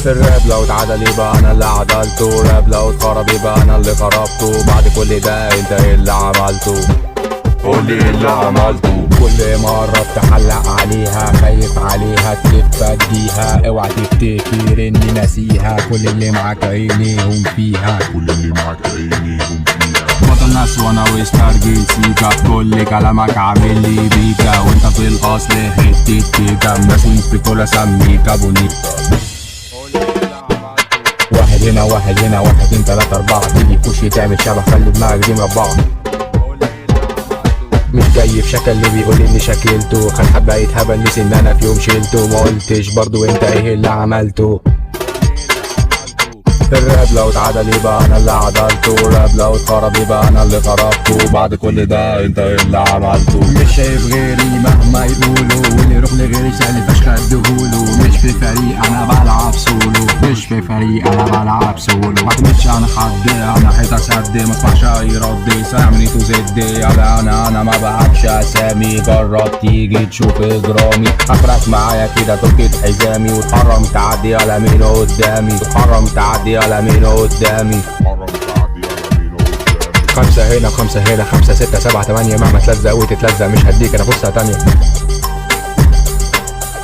في الراب لو اتعدل يبقى انا اللي عدلته، راب لو اتخرب يبقى انا اللي خربته. بعد كل ده انت ايه اللي عملته؟ قولي ايه اللي عملته؟ كل مرة بتحلق عليها، خايف عليها تلف اديها، اوعى تفتكر اني ناسيها. كل اللي معاك عينيهم فيها، كل اللي معاك عينيهم فيها. بطل ناس وانا وستارجيل سيكا، كل كلامك عامل لي بيكا، وانت في الاصل حتة كيكا، مسؤول في كل اسميكا بونيكا. واحد هنا واحد هنا، واحد اتنين تلاتة اربعة، تيجي تخش تعمل شبه خلي دماغك دي مربعة. مش جاي في شكل اللي بيقول اني شكلته، خد حباية هبل نسي ان انا في يوم شلته، ما قلتش برضو انت ايه اللي عملته. الراب لو اتعدل يبقى انا اللي عدلته، الراب لو اتخرب يبقى انا اللي خربته. بعد كل ده انت ايه اللي عملته؟ مش شايف غيري مهما يقولوا، واللي يروح لغيري سهل فشخ اديهوله. مش في فريق انا بلعب سولو، مش في فريق انا بلعب سولو. معتمدش انا حد، انا حيطة سد، مسمعش اي رد، سامني تو زد. انا ما بلعبش اسامي، جرب تيجي تشوف اجرامي. اخرك معايا كده تركت حزامي، وتحرم تعدي على مين قدامي، وتحرم تعدي على مين قدامي. خمسة هنا خمسة هنا، خمسة ستة سبعة تمانية، مهما تلزق وتتلزق مش هديك انا فرصة تانية.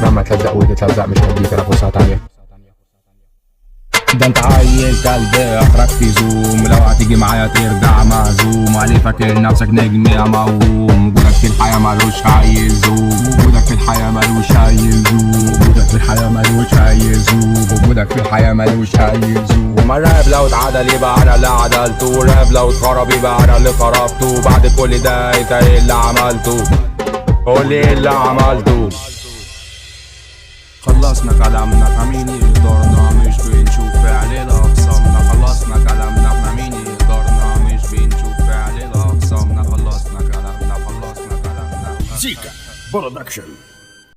مهما تلزق وتتلزق مش هديك انا فرصة تانية. ده انت عيل كلب اخرك في زوم، لو هتيجي معايا ترجع مهزوم. علي فاكر نفسك نجم يا موهوم، وجودك في الحياة ملوش اي زوم، وجودك في الحياة ملوش اي زوم، وجودك في الحياة ملوش اي زوم، وجودك في الحياة ملوش اي زوم. ما الراب لو اتعدل يبقى انا اللي عدلته، الراب لو اتخرب يبقى انا اللي خربته. بعد كل ده انت ايه اللي عملته؟ قولي ايه اللي عملته؟ خلصنا كلامنا احنا مين يقدرنا، مش بنشوف فعل الاقسامنا. خلصنا كلامنا احنا مين يقدرنا، مش بنشوف فعل الاقسامنا. خلصنا كلامنا خلصنا كلامنا. سيكا برودكشن.